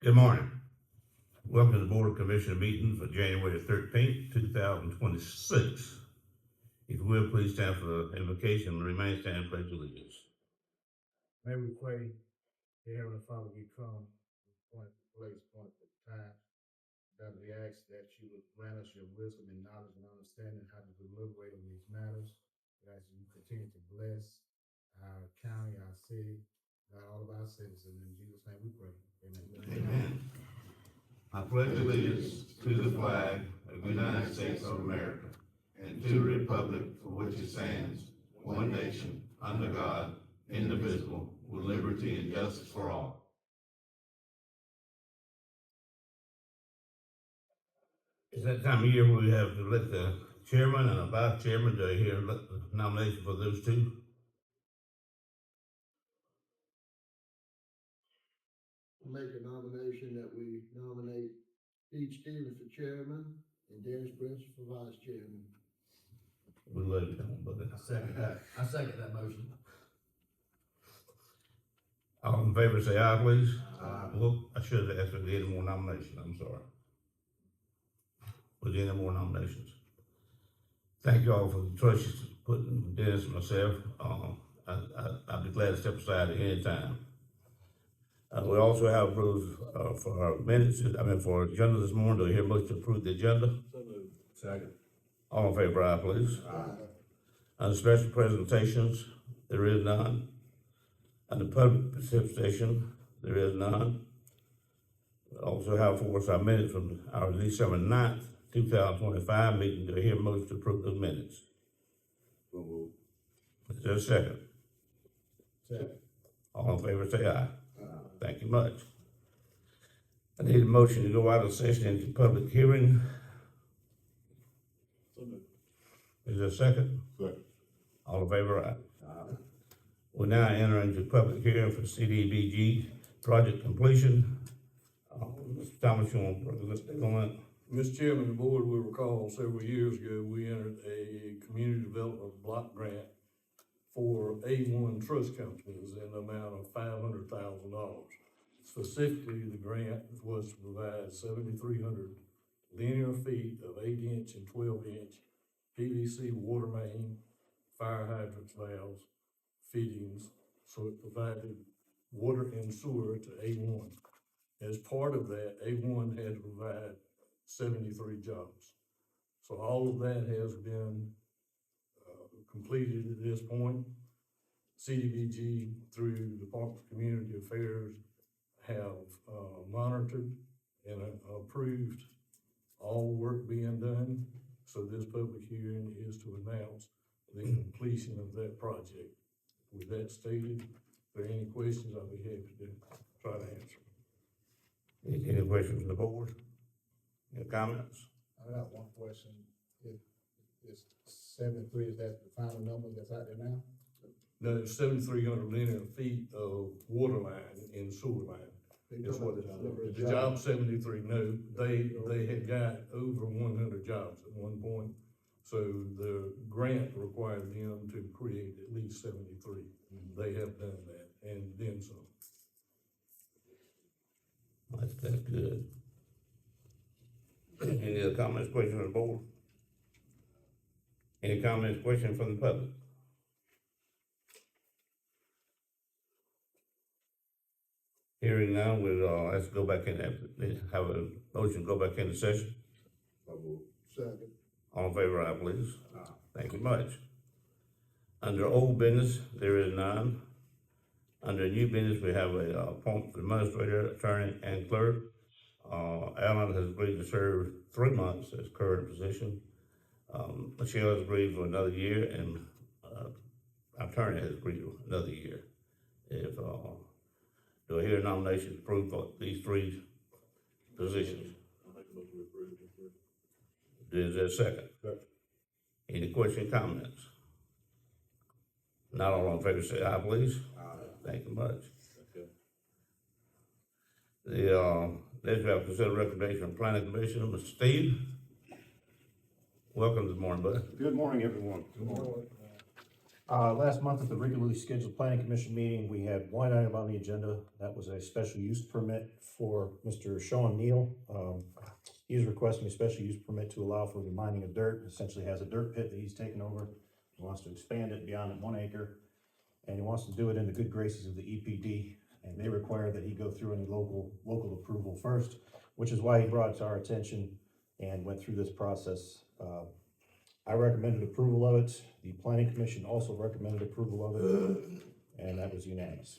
Good morning. Welcome to the Board of Commissioner meeting for January 13th, 2026. If you will, please stand for the invocation and remain standing, pledge allegiance. May we pray, dear Heavenly Father, we come, point place, point of time, that we ask that you would grant us your wisdom and knowledge and understanding how to deliberate on these matters. As you continue to bless our county, our city, all of our citizens. In Jesus' name we pray. Amen. Amen. I pledge allegiance to the flag of the United States of America and to the republic for which it stands, one nation, under God, indivisible, with liberty and justice for all. It's that time of year where we have to elect the chairman and a vice chairman. Do I hear a nomination for those two? Make a nomination that we nominate Pete Stevens for chairman and Dennis Prince for vice chairman. We love you, but I second that motion. all in favor say aye, please. Aye. Well, I should have asked if there any more nominations. I'm sorry. Was there any more nominations? Thank you all for the choices, putting Dennis and myself. I'd be glad to step aside at any time. We also have approved for our minutes, for agenda this morning. Do we hear a motion to approve the agenda? So moved. Second. All in favor, aye, please. Aye. Under special presentations, there is none. Under public participation, there is none. We also have for us our minutes from our December 9th, 2025 meeting. Do I hear a motion to approve those minutes? So moved. Is there a second? Second. All in favor say aye. Thank you much. I need a motion to go out of session into public hearing. So moved. Is there a second? Second. All in favor aye. We now enter into public hearing for CDBG project completion. Mr. Thomas, you want to speak on that? Mr. Chairman, the board will recall several years ago, we entered a community development block grant for A1 trust companies in the amount of $500,000. Specifically, the grant was to provide 7,300 linear feet of 8-inch and 12-inch PVC water main, fire hydrants, valves, fittings, so it provided water and sewer to A1. As part of that, A1 had to provide 73 jobs. So all of that has been completed at this point. CDBG, through the Department of Community Affairs, have monitored and approved all work being done. So this public hearing is to announce the completion of that project. With that stated, if there are any questions, I'll be happy to try to answer. Any questions from the board? Any comments? I got one question. If it's 73, is that the final number that's out there now? No, it's 7,300 linear feet of water line and sewer line. That's what it is. The job 73, no, they had got over 100 jobs at one point. So the grant required them to create at least 73. They have done that and then some. That's good. Any other comments, questions from the board? Any comments, questions from the public? Hearing now, we'll, let's go back in, have a motion, go back into session. So moved. Second. All in favor, aye, please. Thank you much. Under old business, there is none. Under new business, we have a appointment for administrator, attorney, and clerk. Alan has agreed to serve 3 months as current position. Michelle has agreed for another year, and our attorney has agreed for another year. If do I hear a nomination approved for these 3 positions? Is there a second? Any questions, comments? Not all in favor, say aye, please. Thank you much. The next we have consider recommendation from planning commission, Mr. Steve. Welcome this morning, bud. Good morning, everyone. Good morning. Last month at the regularly scheduled planning commission meeting, we had one item on the agenda. That was a special use permit for Mr. Sean Neal. He is requesting a special use permit to allow for the mining of dirt. Essentially has a dirt pit that he's taken over. He wants to expand it beyond 1 acre. And he wants to do it in the good graces of the EPD. And they require that he go through any local approval first, which is why he brought it to our attention and went through this process. I recommended approval of it. The planning commission also recommended approval of it, and that was unanimous.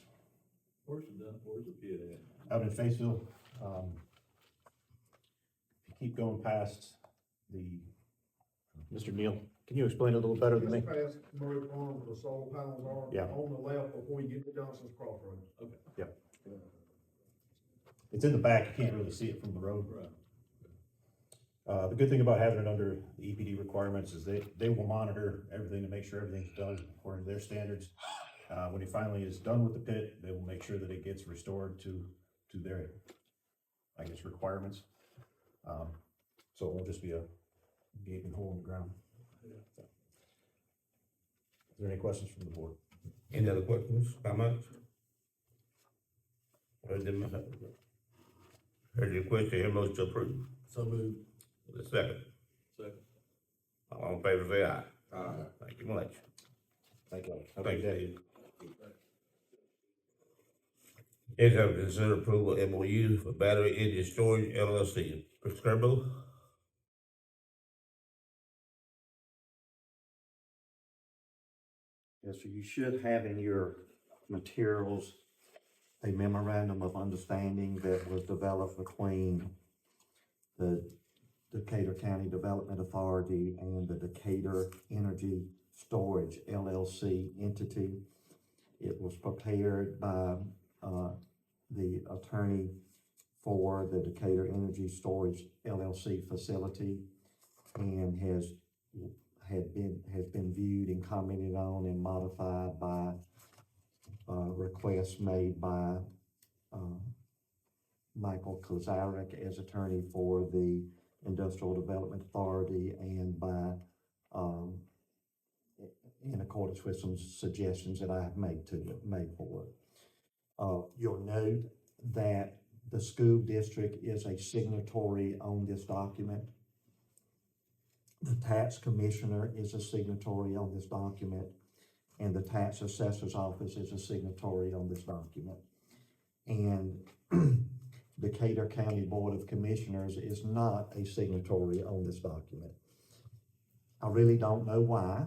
Where's the pit at? Out in Fayetteville, if you keep going past Mr. Neal, can you explain it a little better than me? Just past Murray Farm where the solar panels are. Yeah. On the left before you get to Johnson's Crossroads. It's in the back, you can't really see it from the road. Right. The good thing about having it under the EPD requirements is they will monitor everything to make sure everything's done according to their standards. When he finally is done with the pit, they will make sure that it gets restored to their, I guess, requirements. So it won't just be a gaping hole in the ground. Is there any questions from the board? Any other questions, comments? Heard your question, hear motion to approve. So moved. The second. Second. All in favor, say aye. Aye. Thank you much. Thank you. Have a Thank good day. you. Next, I have consider approval MOU for Battery Energy Storage LLC. Mr. Skirbo? Yes, so you should have in your materials a memorandum of understanding that was developed between the Decatur County Development Authority and the Decatur Energy Storage LLC entity. It was prepared by the attorney for the Decatur Energy Storage LLC facility and has been viewed and commented on and modified by requests made by Michael Kozarek as attorney for the Industrial Development Authority and by in accordance with some suggestions that I have made for it. You'll note that the school district is a signatory on this document. The tax commissioner is a signatory on this document, and the tax assessor's office is a signatory on this document. And Decatur County Board of Commissioners is not a signatory on this document. I really don't know why,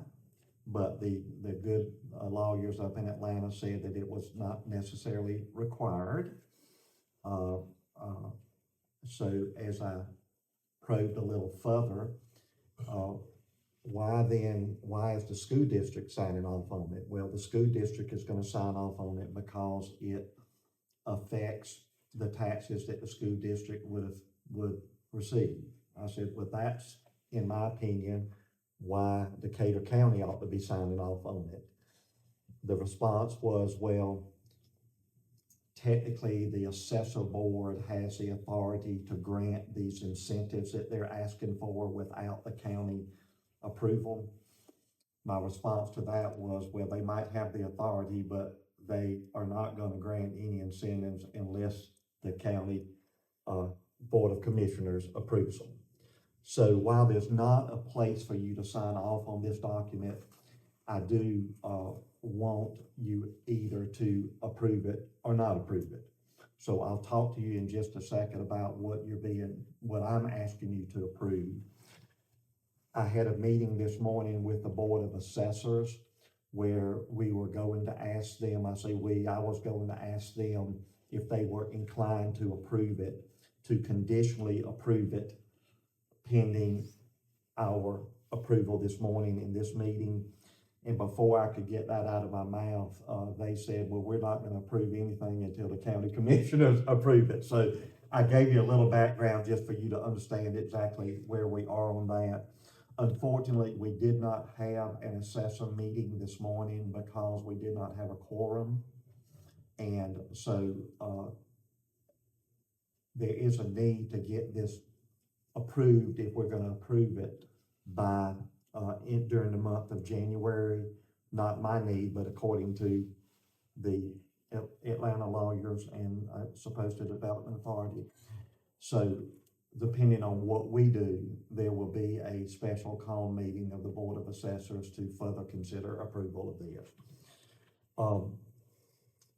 but the good lawyers up in Atlanta said that it was not necessarily required. So as I probed a little further, why is the school district signing off on it? Well, the school district is going to sign off on it because it affects the taxes that the school district would receive. I said, well, that's, in my opinion, why Decatur County ought to be signing off on it. The response was, well, technically the assessor board has the authority to grant these incentives that they're asking for without the county approval. My response to that was, well, they might have the authority, but they are not going to grant any incentives unless the county Board of Commissioners approves them. So while there's not a place for you to sign off on this document, I do want you either to approve it or not approve it. So I'll talk to you in just a second about what I'm asking you to approve. I had a meeting this morning with the Board of Assessors where we were going to ask them, I was going to ask them if they were inclined to approve it, to conditionally approve it pending our approval this morning in this meeting. And before I could get that out of my mouth, they said, well, we're not going to approve anything until the county commissioners approve it. So I gave you a little background just for you to understand exactly where we are on that. Unfortunately, we did not have an assessor meeting this morning because we did not have a quorum. And so there is a need to get this approved if we're going to approve it by during the month of January. not my need, but according to the Atlanta lawyers and supposed to Development Authority. So depending on what we do, there will be a special call meeting of the Board of Assessors to further consider approval of this.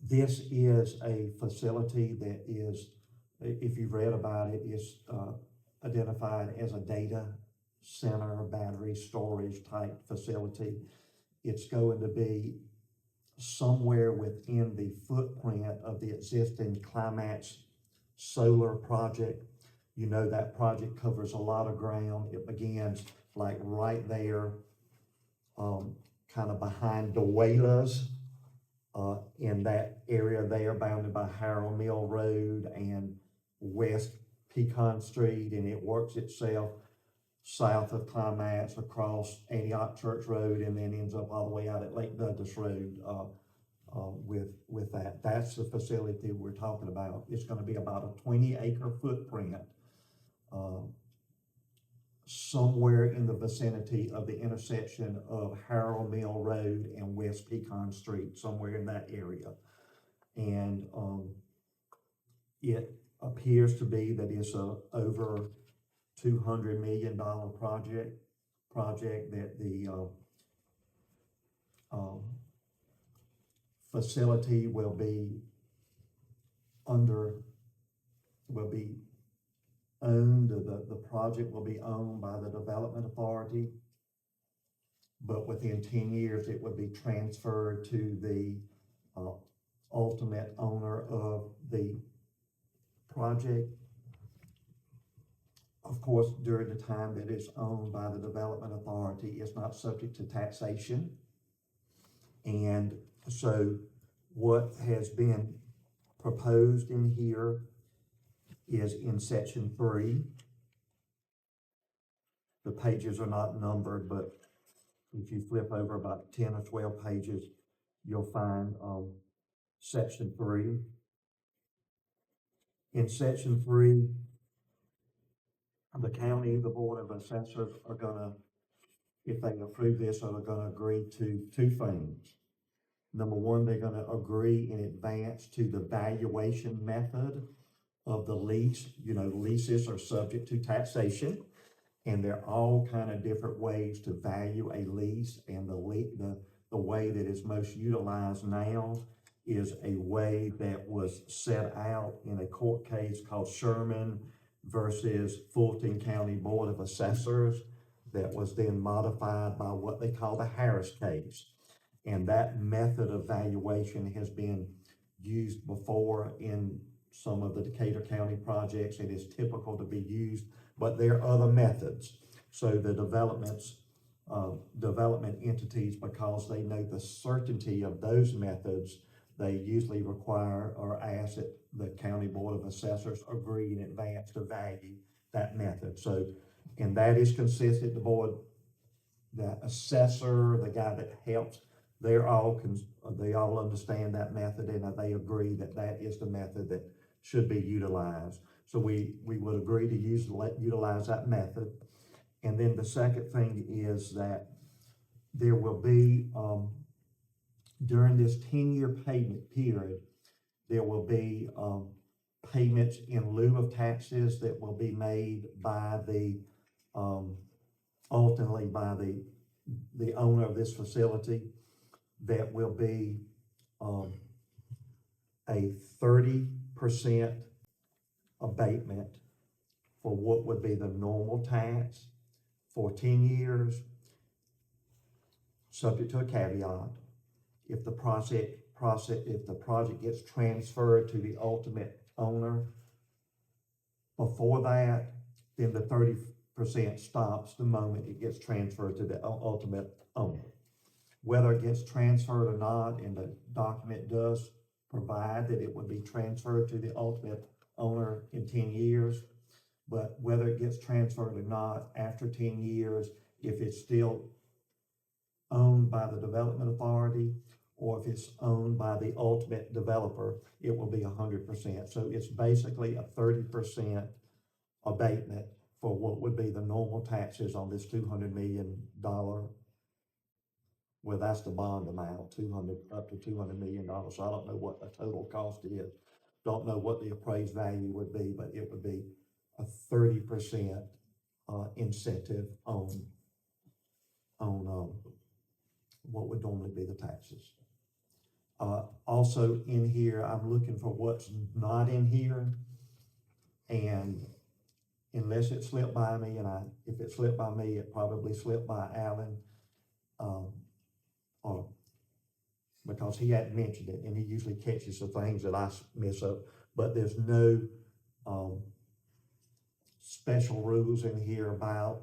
This is a facility that is, if you've read about it, is identified as a data center, battery storage type facility. It's going to be somewhere within the footprint of the existing Climax solar project. You know, that project covers a lot of ground. It begins like right there, kind of behind Deuelas, in that area there, bounded by Harold Mill Road and West Pecan Street, and it works itself south of Climax across Antioch Church Road and then ends up all the way out at Lake Douglas Road, with that. That's the facility we're talking about. It's gonna be about a 20-acre footprint, somewhere in the vicinity of the intersection of Harold Mill Road and West Pecan Street, somewhere in that area. And, it appears to be that it's a over $200 million project that the, facility will be owned, the project will be owned by the Development Authority, but within 10 years, it would be transferred to the ultimate owner of the project. Of course, during the time that it's owned by the Development Authority, it's not subject to taxation. And so what has been proposed in here is in section 3. The pages are not numbered, but if you flip over about 10 or 12 pages, you'll find section 3. In section 3, the county, the Board of Assessors are gonna, if they approve this, are gonna agree to 2 things. Number one, they're gonna agree in advance to the valuation method of the lease. You know, leases are subject to taxation, and there are all kind of different ways to value a lease, and the way that is most utilized now is a way that was set out in a court case called Sherman versus Fulton County Board of Assessors, that was then modified by what they call the Harris case. And that method of valuation has been used before in some of the Decatur County projects. It is typical to be used, but there are other methods. So the development entities, because they know the certainty of those methods, they usually require or ask that the County Board of Assessors agree in advance to value that method. So, and that is consistent, the board, the assessor, the guy that helps, they all understand that method, and they agree that that is the method that should be utilized. So we would agree to utilize that method. And then the second thing is that there will be, during this 10-year payment period, there will be payments in lieu of taxes that will be made by the, ultimately by the owner of this facility. That will be a 30% abatement for what would be the normal tax for 10 years, subject to a caveat. If the project gets transferred to the ultimate owner before that, then the 30% stops the moment it gets transferred to the ultimate owner. Whether it gets transferred or not, and the document does provide that it would be transferred to the ultimate owner in 10 years, but whether it gets transferred or not, after 10 years, if it's still owned by the Development Authority, or if it's owned by the ultimate developer, it will be 100%. So it's basically a 30% abatement for what would be the normal taxes on this $200 million Well, that's the bond amount, up to $200 million, so I don't know what the total cost is. Don't know what the appraised value would be, but it would be a 30% incentive on what would normally be the taxes. Also in here, I'm looking for what's not in here. And unless it slipped by me, and if it slipped by me, it probably slipped by Alan, or because he hadn't mentioned it, and he usually catches the things that I miss up. But there's no special rules in here about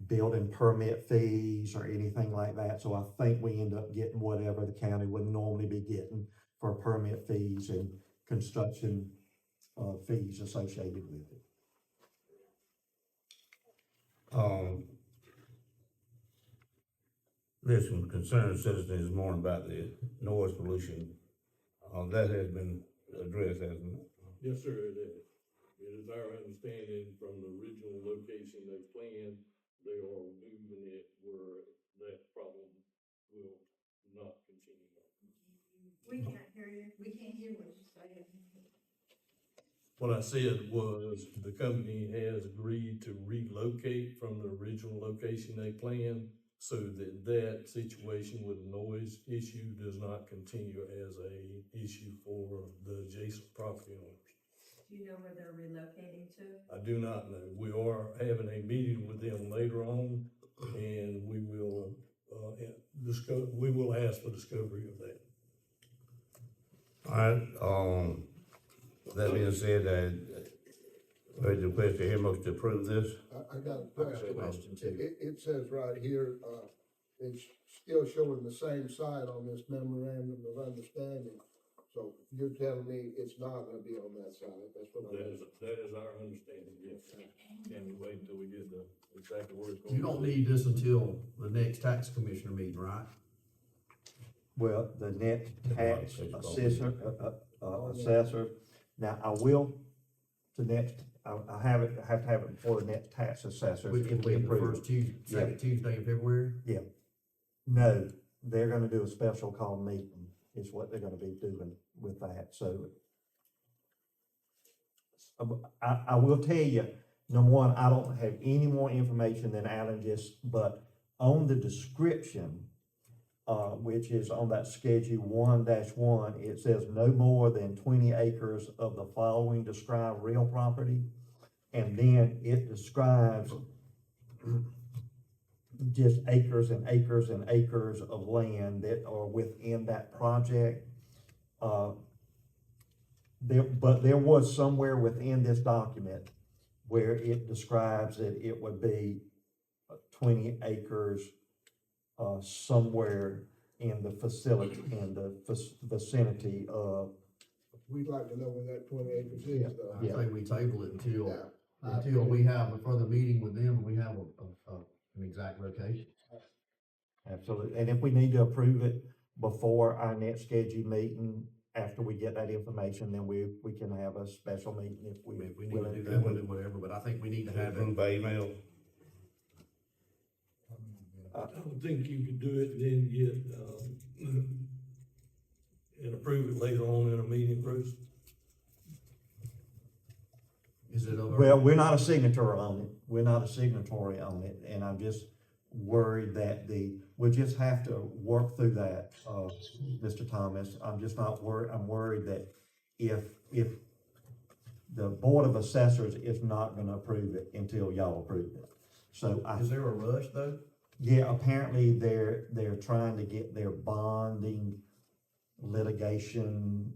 building permit fees or anything like that. So I think we end up getting whatever the county would normally be getting for permit fees and construction fees associated with it. There's some concerned citizens this morning about the noise pollution. That has been addressed, hasn't it? Yes, sir, it is. It is our understanding from the original location they planned, they are moving it where that problem will not continue. We can't hear you. We can't hear what you're saying. What I said was, the company has agreed to relocate from the original location they planned so that that situation with noise issue does not continue as a issue for the adjacent property owners. Do you know where they're relocating to? I do not know. We are having a meeting with them later on, and we will, we will ask for discovery of that. All right, that being said, ready to request to hear motion to approve this? I got a Question question. too. It says right here, it's still showing the same side on this memorandum of understanding. So you're telling me it's not gonna be on that side, that's what I'm. That is our understanding, yes. Can we wait until we get the exactly where it's going? You don't need this until the next tax commissioner meeting, right? Well, the net tax assessor, now I will, I have to have it before the net tax assessor. Which will be the first Tuesday, Yeah. second Tuesday in February? No, they're gonna do a special call meeting, is what they're gonna be doing with that, so. I will tell you, number one, I don't have any more information than Alan but on the description, which is on that schedule 1-1, it says no more than 20 acres of the following described real property. And then it describes just acres and acres and acres of land that are within that project. But there was somewhere within this document where it describes that it would be 20 acres somewhere in the vicinity of. We'd like to know where that 20 acres is though. I say we table it until, Yeah. until we have a further meeting with them, and we have an exact location. Absolutely, and if we need to approve it before our next scheduled meeting, after we get that information, then we can have a special meeting if I mean, if we need willing to do that, we'll do whatever, but I think we need to have it. Approved by email? I don't think you could do it and then get, and approve it later on in a meeting, Bruce. Is it over? Well, we're not a signatory on it, and I'm just worried that we'll just have to work through that, Mr. Thomas. I'm just not worried, I'm worried that if the Board of Assessors is not gonna approve it until y'all approve it. So Is there a rush though? yeah, apparently they're trying to get their bonding litigation,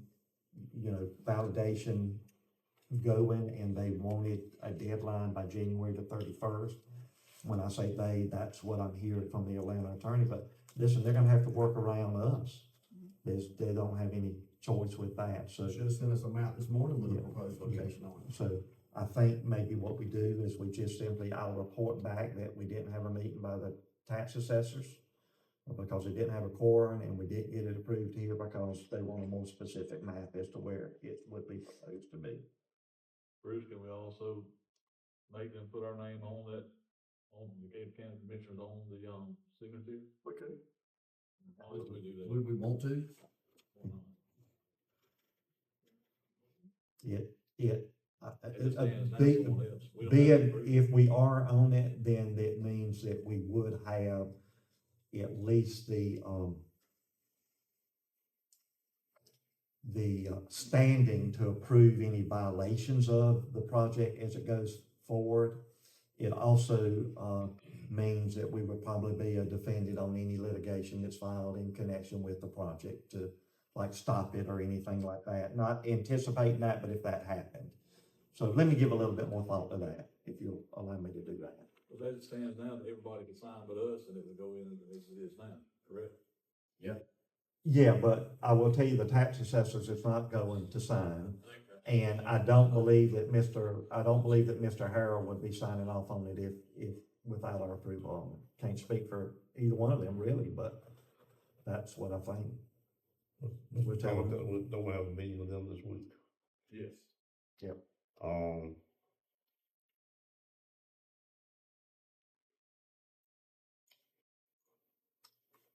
validation going, and they wanted a deadline by January the 31st. When I say they, that's what I'm hearing from the Atlanta attorney, but listen, they're gonna have to work around us. They don't have any choice with that, so. Should have sent us a map this morning with a Yeah. proposed location on it. So I think maybe what we do is we just simply, I'll report back that we didn't have a meeting by the tax assessors because we didn't have a quorum, and we didn't get it approved here because they want a more specific map as to where it would be proposed to be. Bruce, can we also make them put our name on that, on the Gator County Commissioners on the, signature? Okay. Why would we do that? Would we want to? As it stands now, Be- someone else. We don't have to Being, approve. if we are on it, then that means that we would have at least the standing to approve any violations of the project as it goes forward. It also, means that we would probably be defended on any litigation that's filed in connection with the project to like stop it or anything like that. Not anticipating that, but if that happened. So let me give a little bit more thought to that, if you'll allow me to do that. Because as it stands now, everybody can sign but us, and it would go in as it is now, correct? Yeah, but I will tell you, the tax assessors is not going to sign. And I don't believe that Mr. Harrell would be signing off on it if without our approval. Can't speak for either one of them really, but that's what I think. Mr. Thomas, don't we have a meeting with them this week? Yes.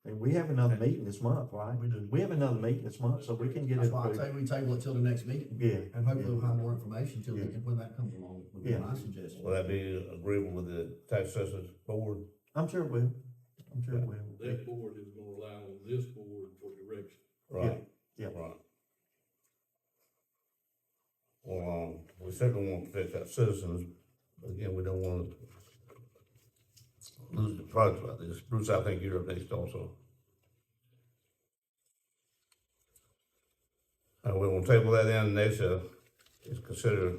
And we have another meeting this month, right? We do. We have another meeting this month, so we can get That's it why I approved. say we table it till the next meeting. Yeah. And hopefully we'll have more information till, when that comes along, would be Yeah. my suggestion. Will that be agreeable with the tax assessors board? I'm sure it will. I'm sure it will. That board is gonna rely on this board for direction. Right. Yeah. Right. Well, we certainly want to protect our citizens, but again, we don't want to lose the project like this. Bruce, I think you're up next also. We will table that in next, is consider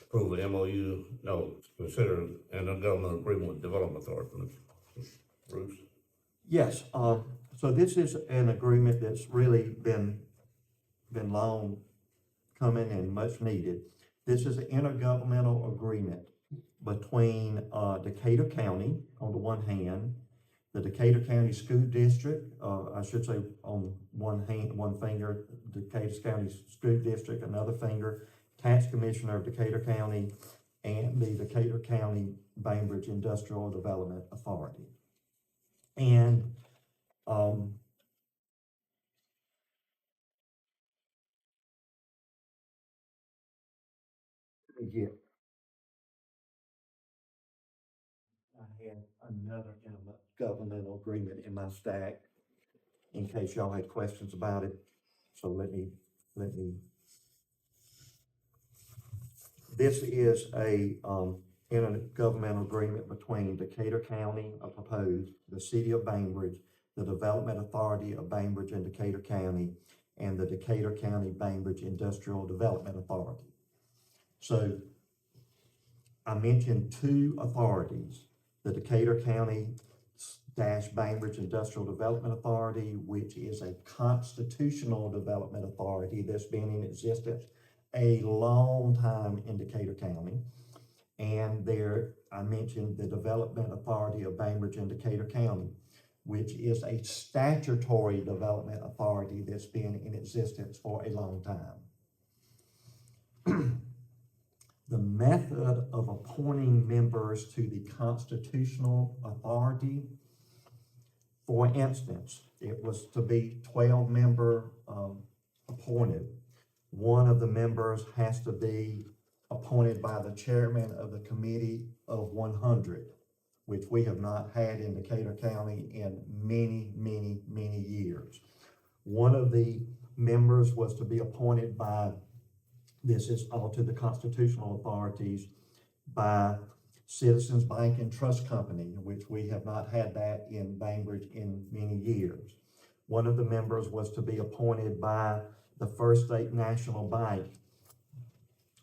approval of MOU, no, consider intergovernmental agreement with Development Authority. Bruce? Yes, so this is an agreement that's really been long coming and much needed. This is an intergovernmental agreement between, Decatur County on the one hand, the Decatur County School District, I should say on one finger, Decatur County School District, another finger, Tax Commissioner of Decatur County, and the Decatur County Bainbridge Industrial Development Authority. And, yeah. I had another governmental agreement in my stack in case y'all had questions about it. So let me. This is a, intergovernmental agreement between Decatur County, proposed, the City of Bainbridge, the Development Authority of Bainbridge and Decatur County, and the Decatur County Bainbridge Industrial Development Authority. So I mentioned two authorities, the Decatur County Bainbridge Industrial Development Authority, which is a constitutional development authority that's been in existence a long time in Decatur County. And there, I mentioned the Development Authority of Bainbridge and Decatur County, which is a statutory development authority that's been in existence for a long time. The method of appointing members to the constitutional authority, for instance, it was to be 12-member appointed. One of the members has to be appointed by the chairman of the committee of 100, which we have not had in Decatur County in many years. One of the members was to be appointed by, this is all to the constitutional authorities, by Citizens Bank and Trust Company, which we have not had that in Bainbridge in many years. One of the members was to be appointed by the First State National Bank,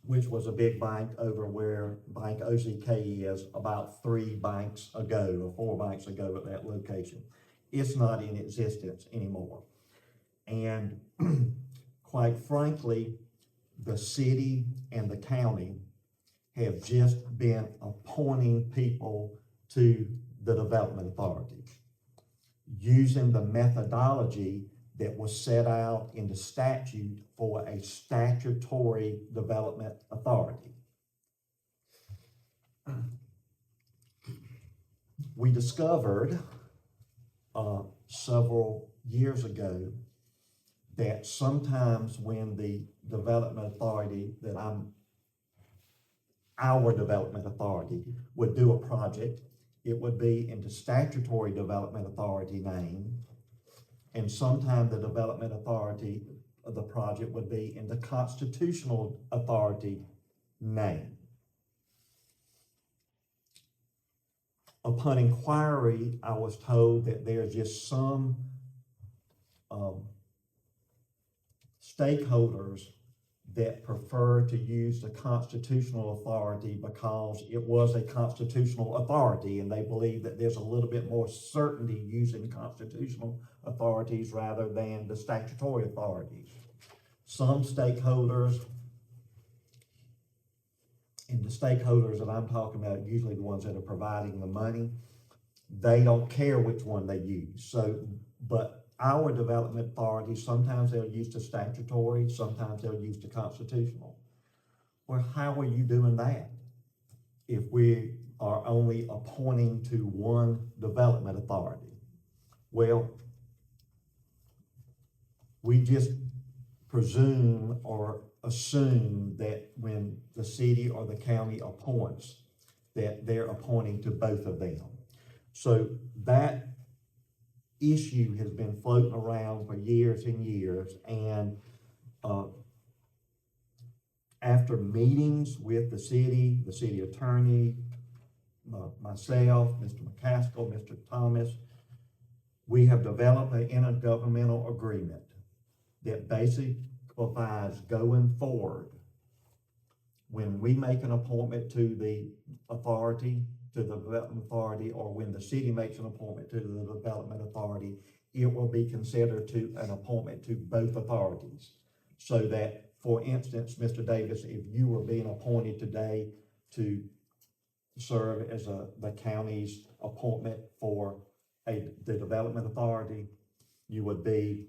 which was a big bank over where Bank OZK is, about 3 banks ago or 4 banks ago at that location. It's not in existence anymore. And quite frankly, the city and the county have just been appointing people to the Development Authority using the methodology that was set out in the statute for a statutory development authority. We discovered several years ago that sometimes when the development authority our development authority would do a project, it would be in the statutory development authority name. And sometimes the development authority of the project would be in the constitutional authority name. Upon inquiry, I was told that there's just some stakeholders that prefer to use the constitutional authority because it was a constitutional authority, and they believe that there's a little bit more certainty using constitutional authorities rather than the statutory authorities. Some stakeholders, and the stakeholders that I'm talking about, usually the ones that are providing the money, they don't care which one they use. So, but our development authority, sometimes they'll use the statutory, sometimes they'll use the constitutional. Well, how are you doing that if we are only appointing to one development authority? Well, we just presume or assume that when the city or the county appoints, that they're appointing to both of them. So that issue has been floating around for years and years, and after meetings with the city attorney, myself, Mr. McCaskill, Mr. Thomas, we have developed an intergovernmental agreement that basically provides going forward, when we make an appointment to the authority, to the development authority, or when the city makes an appointment to the development authority, it will be considered to an appointment to both authorities. So that, for instance, Mr. Davis, if you were being appointed today to serve as the county's appointment for the development authority, you would be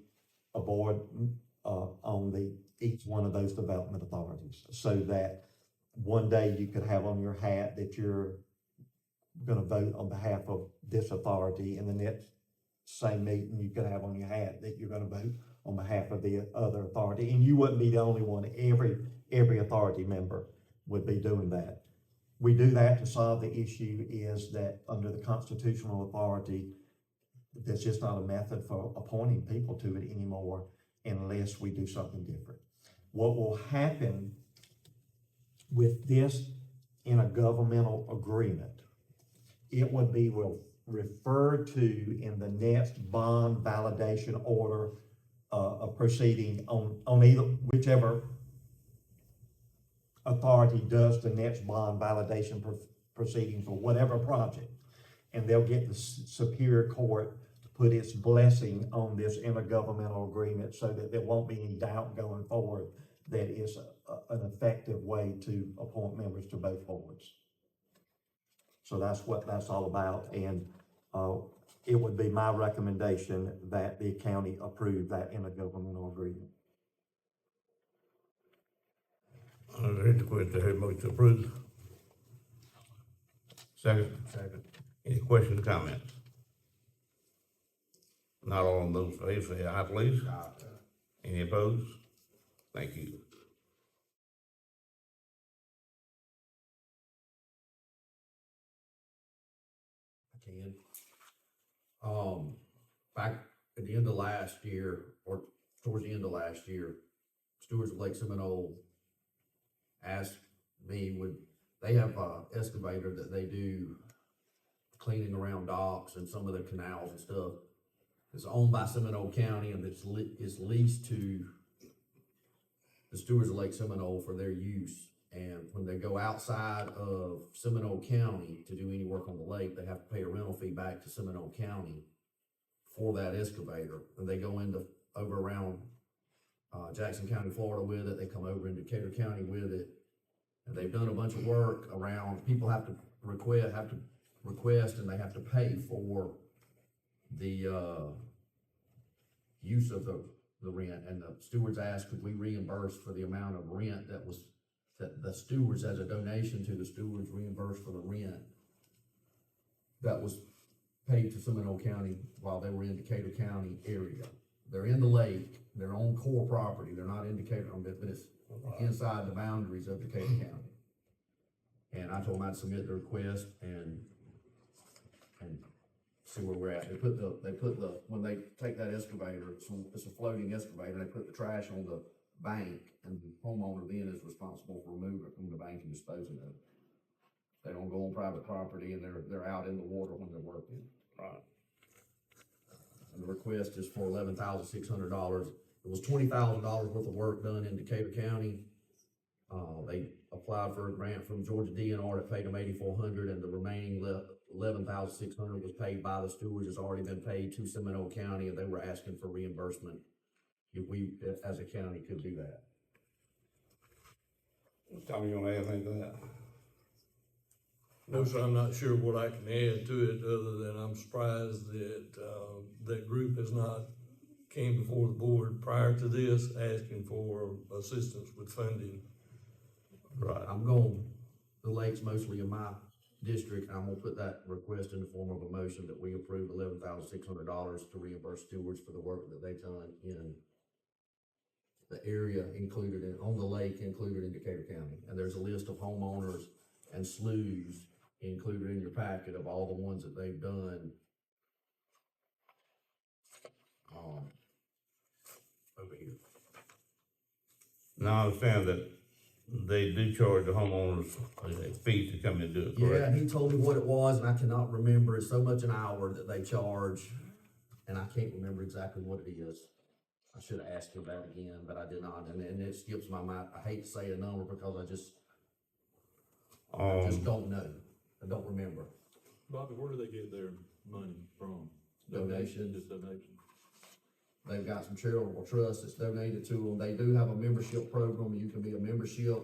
aboard on each one of those development authorities, so that one day you could have on your hat that you're gonna vote on behalf of this authority, and the next same meeting you could have on your hat that you're gonna vote on behalf of the other authority, and you wouldn't be the only one. Every authority member would be doing that. We do that to solve the issue is that under the constitutional authority, there's just not a method for appointing people to it anymore unless we do something different. What will happen with this intergovernmental agreement, it would be referred to in the next bond validation order of proceeding on either, whichever authority does the next bond validation proceeding for whatever project. And they'll get the Superior Court to put its blessing on this intergovernmental agreement so that there won't be any doubt going forward that it's an effective way to appoint members to both boards. So that's what that's all about, and it would be my recommendation that the county approve that intergovernmental agreement. Here's the question, heard motion to approve. Second, any questions or comments? Not all of those favor say aye, please. Any opposed? Thank you. I can. Back at the end of last year, or towards the end of last year, stewards of Lake Seminole asked me, would they have a excavator that they do cleaning around docks and some of the canals and stuff. It's owned by Seminole County, and it's leased to the stewards of Lake Seminole for their use. And when they go outside of Seminole County to do any work on the lake, they have to pay a rental fee back to Seminole County for that excavator. And they go over around Jackson County, Florida with it. They come over into Decatur County with it. And they've done a bunch of work around, people have to request and they have to pay for the use of the rent. And the stewards asked, could we reimburse for the amount of rent that the stewards, as a donation to the stewards, reimbursed for the rent that was paid to Seminole County while they were in Decatur County area. They're in the lake, they're on core property, they're not in Decatur, but it's inside the boundaries of Decatur County. And I told them I'd submit the request and see where we're at. They put the, when they take that excavator, it's a floating excavator, they put the trash on the bank, and the homeowner then is responsible for removing it from the bank and disposing of it. They don't go on private property, and they're out in the water when they're working. Right. And the request is for $11,600. It was $20,000 worth of work done in Decatur County. They applied for a grant from Georgia DNR that paid them $8,400, and the remaining $11,600 was paid by the stewards. It's already been paid to Seminole County, and they were asking for reimbursement if we, as a county, could do that. Tommy, you wanna add anything to that? No, sir, I'm not sure what I can add to it, other than I'm surprised that, that group has not came before the board prior to this asking for assistance with funding. Right. I'm going, the lake's mostly in my district, and I'm gonna put that request in the form of a motion that we approve $11,600 to reimburse stewards for the work that they've done in the area included in, on the lake included in Decatur County. And there's a list of homeowners and sloughs included in your packet of all the ones that they've done. Over here. Now I understand that they do charge the homeowners a fee to come and do it, Yeah, correct? he told me what it was, and I cannot remember. It's so much an hour that they charge, and I can't remember exactly what it is. I should have asked him that again, but I did not, and it skips my mind. I hate to say a number because I just don't know. I don't remember. Bobby, where do they get their money from? Donations. Just donations? They've got some charitable trusts that's donated to them. They do have a membership program. You can be a membership,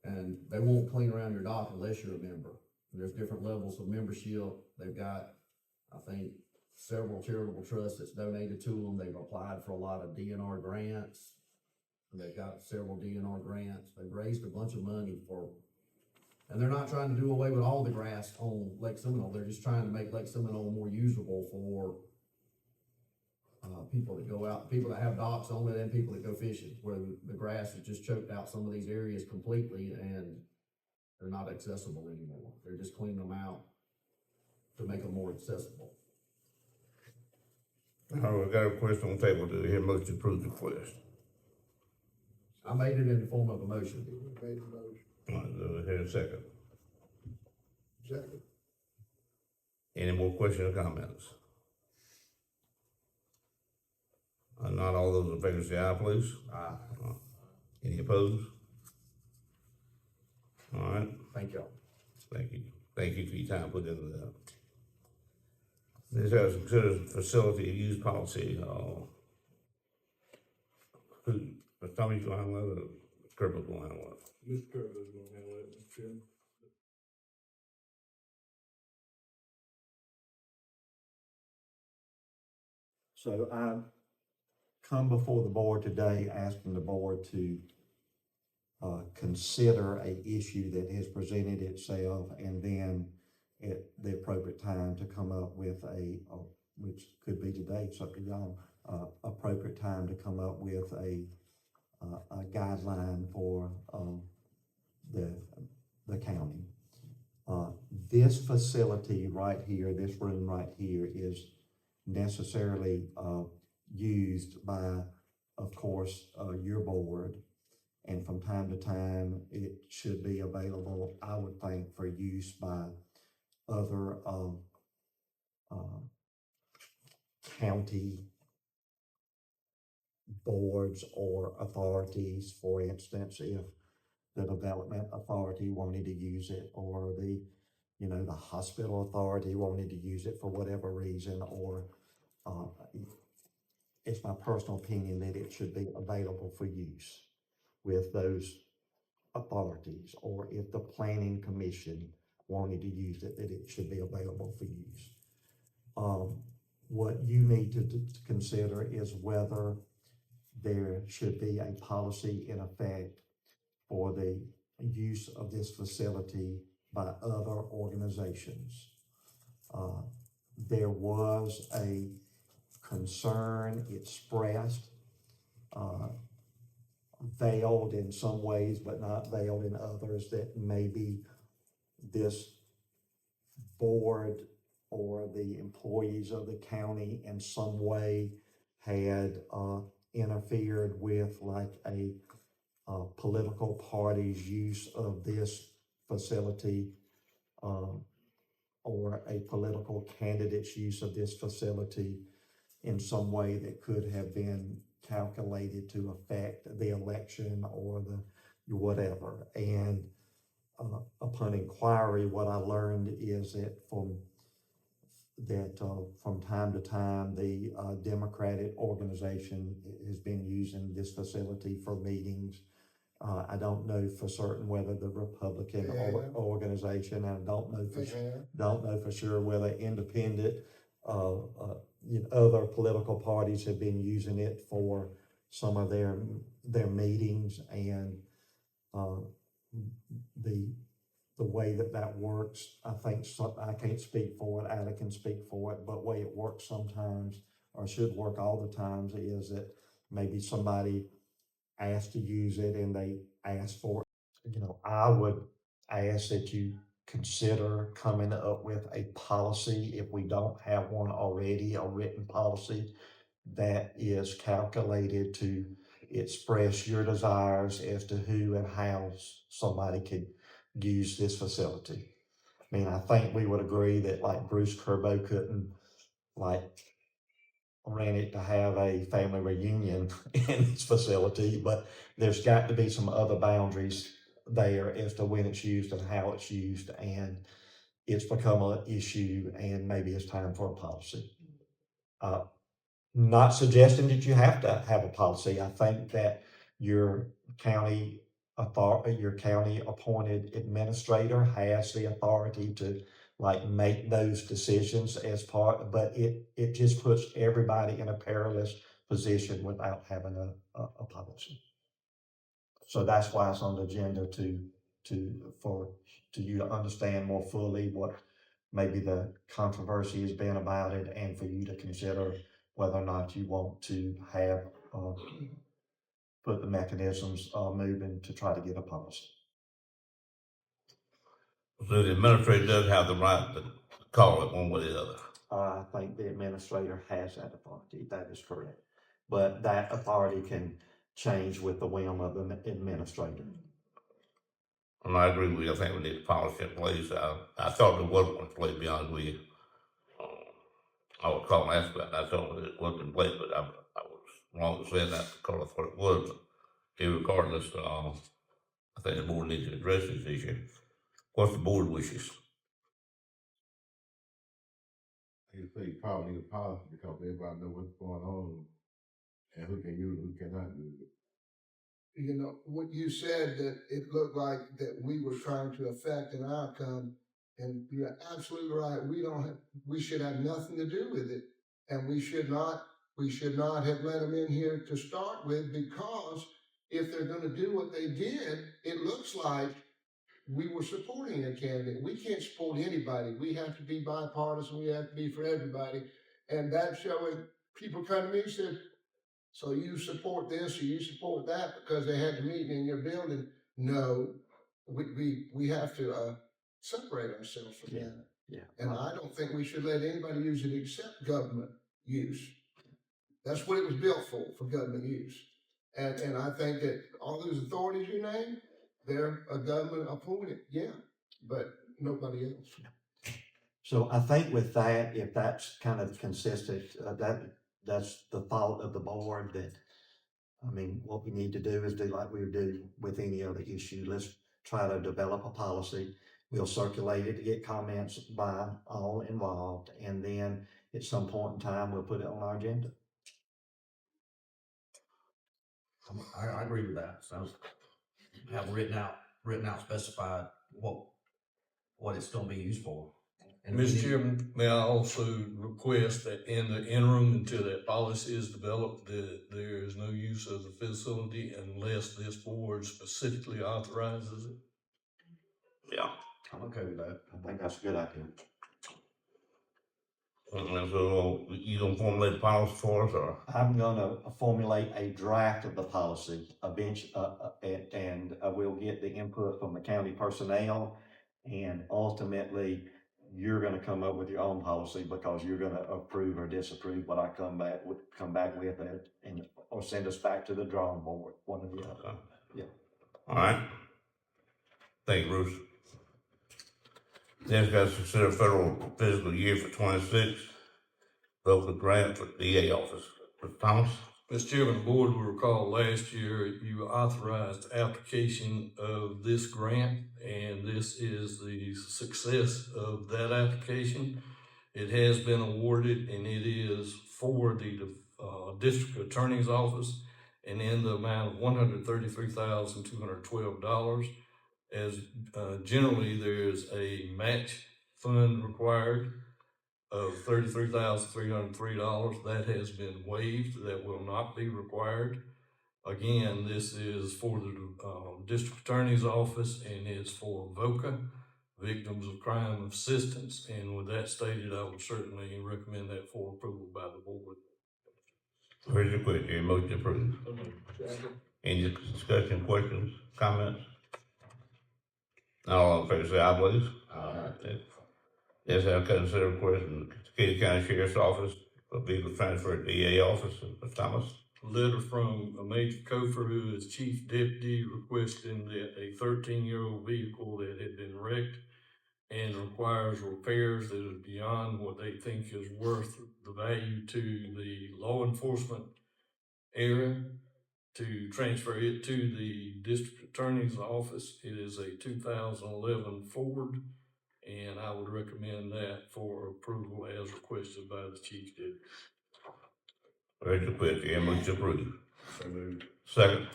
and they won't clean around your dock unless you're a member. And there's different levels of membership. They've got, I think, several charitable trusts that's donated to them. They've applied for a lot of DNR grants. They've got several DNR grants. They've raised a bunch of money for, and they're not trying to do away with all the grass on Lake Seminole. They're just trying to make Lake Seminole more usable for people that go out, people that have docks on it, and people that go fishing, where the grass has just choked out some of these areas completely, and they're not accessible anymore. They're just cleaning them out to make them more accessible. All right, we got a request on the table. Do we hear a motion to approve the request? I made it in the form of a motion. We made the motion. All right, do we hear a second? Second. Any more questions or comments? Not all those in favor say aye, please. Aye. Any opposed? All right, Thank y'all. thank you. Thank you for your time put into that. This has considered facility use policy, Tommy, you gonna handle that, or Kirkland's gonna handle it? Mr. Kirkland's gonna handle it, Mr. Chairman. So I come before the board today asking the board to consider a issue that has presented itself, and then at the appropriate time to come up with which could be today, it's up to y'all, appropriate time to come up with a guideline for the county. This facility right here, this room right here, is necessarily used by, of course, your board. And from time to time, it should be available, I would think, for use by other county boards or authorities. For instance, if the development authority wanted to use it, or the hospital authority wanted to use it for whatever reason, or it's my personal opinion that it should be available for use with those authorities, or if the planning commission wanted to use it, that it should be available for use. What you need to consider is whether there should be a policy in effect for the use of this facility by other organizations. there was a concern expressed, veiled in some ways, but not veiled in others, that maybe this board or the employees of the county in some way had, interfered with like a, political party's use of this facility, or a political candidate's use of this facility in some way that could have been calculated to affect the election or the whatever. And upon inquiry, what I learned is that from time to time, the Democratic organization has been using this facility for meetings. I don't know for certain whether the Republican organization, and I don't know for sure whether independent, other political parties have been using it for some of their meetings, and the way that works, I think, I can't speak for it, Alec can speak for it, but way it works sometimes, or should work all the times, is that maybe somebody asked to use it and they asked for it. I would ask that you consider coming up with a policy, if we don't have one already, a written policy that is calculated to express your desires as to who and how somebody could use this facility. I mean, I think we would agree that like Bruce Kerbo couldn't like rent it to have a family reunion in this facility, but there's got to be some other boundaries there as to when it's used and how it's used, and it's become an issue, and maybe it's time for a policy. Not suggesting that you have to have a policy. I think that your county appointed administrator has the authority to like make those decisions as part, but it just puts everybody in a perilous position without having a policy. So that's why it's on the agenda for you to understand more fully what maybe the controversy has been about it, and for you to consider whether or not you want to have, put the mechanisms, moving to try to get a policy. So the administrator does have the right to call it one way or the other. I think the administrator has that authority, that is correct. But that authority can change with the whim of the administrator. And I agree with you. I think we need a policy in place. I thought there was one in place, to be honest with you. I was calling and ask about it. I thought it wasn't in place, but I was wrong to say that because I thought it was. Regardless, I think the board needs to address this issue. What's the board wishes? You say you probably need a policy because everybody know what's going on and who can use it, who cannot use it. What you said, that it looked like that we were trying to affect an outcome, and you're absolutely right. We should have nothing to do with it. And we should not have let them in here to start with, because if they're gonna do what they did, it looks like we were supporting a candidate. We can't support anybody. We have to be bipartisan. We have to be for everybody. And that's showing people come to me and said, so you support this or you support that because they had the meeting in your building? No, we have to separate ourselves from that. Yeah. And I don't think we should let anybody use it except government use. That's what it was built for government use. And I think that all those authorities you named, they're a government appointed, yeah, but nobody else. So I think with that, if that's kind of consistent, that's the thought of the board, that, I mean, what we need to do is do like we would do with any other issue. Let's try to develop a policy. We'll circulate it to get comments by all involved, and then at some point in time, we'll put it on our agenda. I agree with that. So have written out specified what it's gonna be used for. And Mr. Chairman, may I also request that in the interim, until that policy is developed, that there is no use of the facility unless this board specifically authorizes it? Yeah. I'm okay with that. I think that's a good idea. And so you gonna formulate a policy for us, or? I'm gonna formulate a draft of the policy, and we'll get the input from the county personnel. And ultimately, you're gonna come up with your own policy because you're gonna approve or disapprove what I come back with, or send us back to the drawing board, one or the other. Yeah. All right. Thank you, Bruce. Next, got to consider federal fiscal year for 26, local grant for DA office. Mr. Thomas? Mr. Chairman, the board will recall last year you authorized application of this grant, and this is the success of that application. It has been awarded, and it is for the district attorney's office, and in the amount of $133,212. As generally, there's a match fund required of $33,303. That has been waived. That will not be required. Again, this is for the district attorney's office, and it's for VOCA, Victims of Crime Assistance. And with that stated, I would certainly recommend that for approval by the board. Where's your question? Your motion approved. Any discussion, questions, comments? All in favor say aye, please. Aye. Yes, I'll consider request from the Katy County Sheriff's Office for vehicle transfer to DA office. Mr. Thomas? Letter from Major Kofer, who is chief deputy, requesting that a 13-year-old vehicle that had been wrecked and requires repairs that is beyond what they think is worth the value to the law enforcement area, to transfer it to the district attorney's office. It is a 2011 Ford, and I would recommend that for approval as requested by the chief deputy. Where's your question? Your motion approved. So moved. Second.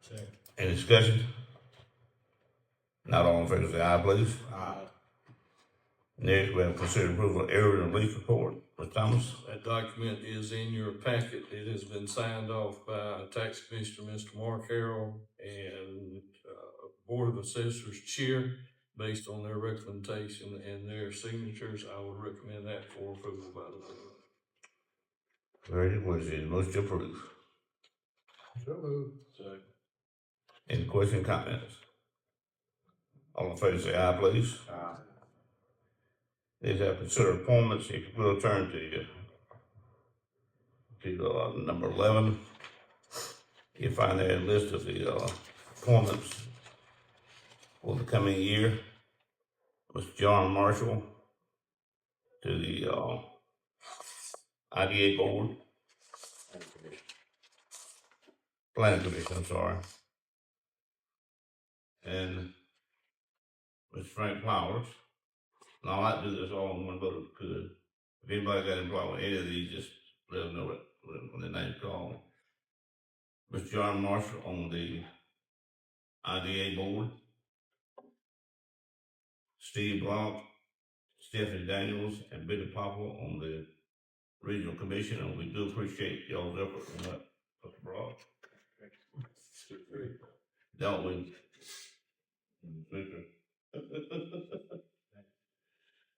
Second. Any discussion? Not all in favor say aye, please. Aye. Next, we have considered approval of area relief report. Mr. Thomas? That document is in your packet. It has been signed off by Tax Commissioner Mr. Mark Harrell and Board of Assessors Chair. Based on their recommendation and their signatures, I would recommend that for approval by the board. Where's your question? Motion approved. So moved. Second. Any question, comments? All in favor say aye, please. Aye. These have considered appointments. If you will turn to number 11, you find there a list of the appointments for the coming year. Mr. John Marshall to the IDA board. Planning Commission, I'm sorry. And Mr. Frank Flowers. Now, I do this all in one vote if we could. If anybody got involved with any of these, just let them know it when the name's called. Mr. John Marshall on the IDA board. Steve Blanc, Stephanie Daniels, and Billy Popple on the Regional Commission, and we do appreciate y'all's effort on that, Mr. Brock. Don't we?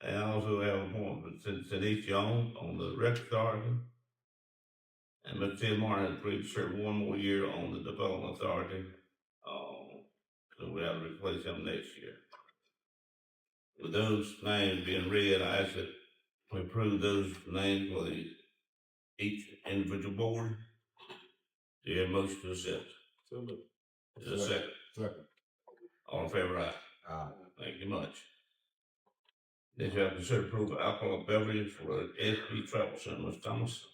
And I also have appointment Denise Jones on the Rec Authority. And Mr. Tim Martin has agreed to serve one more year on the Development Authority. So we have to replace him next year. With those names being read, I ask that we approve those names for each individual board. Do you have a motion to accept? So moved. Is there a second? Second. All in favor, aye. Aye. Thank you much. Next, we have considered approval of alcoholic beverage for SP Travel Center. Mr. Thomas?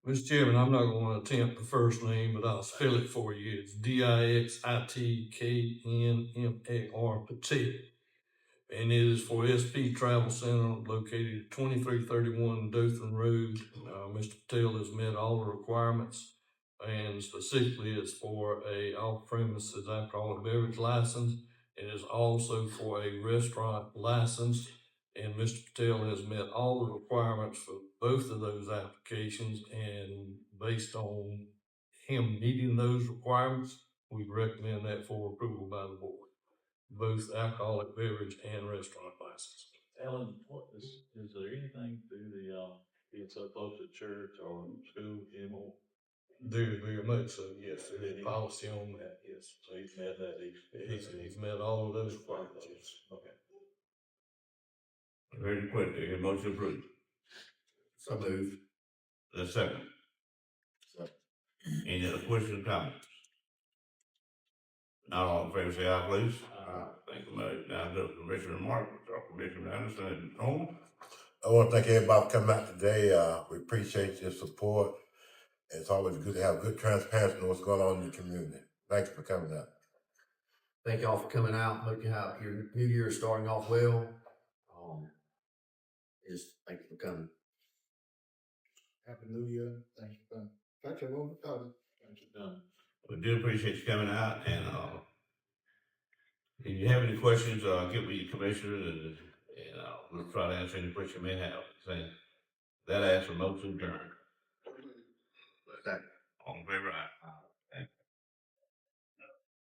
Mr. Chairman, I'm not going to attempt the first name, but I'll spell it for you. It's DIXITKNMAR Patel. And it is for SP Travel Center located at 2331 Dothan Road. Mr. Patel has met all the requirements, and specifically it's for a off-premises alcoholic beverage license. It is also for a restaurant license, and Mr. Patel has met all the requirements for both of those applications, and based on him meeting those requirements, we recommend that for approval by the board, both alcoholic beverage and restaurant license. Alan, is there anything through the, being so close to church or school anymore? Very much so, yes, and then policy on that, yes. So he's met that, He's met all of those requirements, yes. okay. Very quickly, your motion approved. So moved. The second. Any other questions or comments? Not all in favor, say aye, please. Thank you much. Now, the Commissioner Martin, Commissioner Anderson, and Holmes. I want to thank everybody for coming out today. We appreciate your support. It's always good to have good transparency on what's going on in the community. Thanks for coming out. Thank y'all for coming out. Hope you have your new year starting off well. Just thank you for coming. Happy New Year. Thanks for coming. Thank you, everyone for coming. Thanks for done. We do appreciate you coming out, and, if you have any questions, get with your commissioners, and we'll try to answer any questions you may have. Saying that, I ask for motion to adjourn. Second. All in favor, aye.